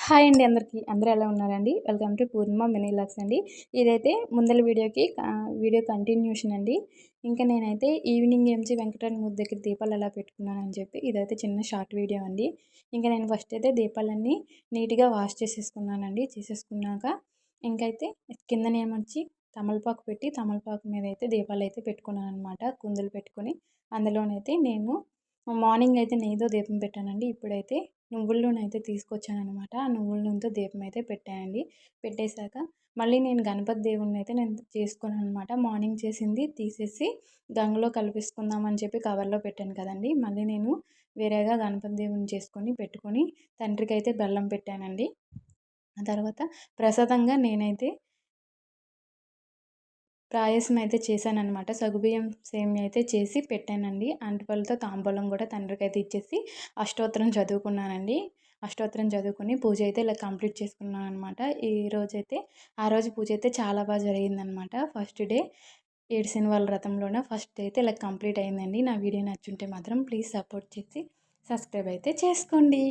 Hi అండి అందరికీ. అందరూ ఎలా ఉన్నారండి? Welcome to Purnima mini vlogs అండి. ఇదైతే ముందల వీడియోకి వీడియో కంటిన్యూషన్ అండి. ఇంకా నేనైతే ఈవినింగ్ ఎంచి వెంకటరమణ దగ్గర దీపాలు ఎలా పెట్టుకున్నానని చెప్పి ఇదైతే చిన్న షార్ట్ వీడియో అండి. ఇంకా నేను ఫస్ట్ అయితే దీపాలన్నీ నీట్‌గా వాష్ చేసేసుకున్నానండి. చేసేసుకున్నాక ఇంకైతే కిందనేమొచ్చి తమలపాకు పెట్టి తమలపాకు మీద అయితే దీపాలైతే పెట్టుకున్నాననమాట. కుందులు పెట్టుకొని అందులోనైతే నేను మార్నింగ్ అయితే నెయ్యితో దీపం పెట్టానండి. ఇప్పుడైతే నువ్వుల నూనె అయితే తీసుకొచ్చాననమాట. ఆ నువ్వుల నూనెతో దీపం అయితే పెట్టానండి. పెట్టేశాక మళ్ళీ నేను గణపతి దేవుడిని అయితే నేను చేసుకోననమాట. మార్నింగ్ చేసింది తీసేసి గంగలో కలిపేసుకుందామని చెప్పి కవర్లో పెట్టాను కదండీ! మళ్ళీ నేను వేరేగా గణపతి దేవుడిని చేసుకొని పెట్టుకొని తండ్రికైతే బెల్లం పెట్టానండి. ఆ తర్వాత ప్రసాదంగా నేనైతే పాయసం అయితే చేశాననమాట. సగ్గుబియ్యం సేమియా అయితే చేసి పెట్టానండి. అరటిపళ్ళతో తాంబూలం కూడా తండ్రికైతే ఇచ్చేసి అష్టోత్తరం చదువుకున్నానండి. అష్టోత్తరం చదువుకొని పూజ అయితే ఇలా కంప్లీట్ చేసుకున్నాననమాట. ఈరోజైతే ఆ రోజు పూజ అయితే చాలా బాగా జరిగిందనమాట. ఫస్ట్ డే ఏడు శనివాల వ్రతంలోనే ఫస్ట్ అయితే ఇలా కంప్లీట్ అయిందండి. నా వీడియో నచ్చుంటే మాత్రం ప్లీజ్ సపోర్ట్ చేసి సబ్స్క్రైబ్ అయితే చేసుకోండి.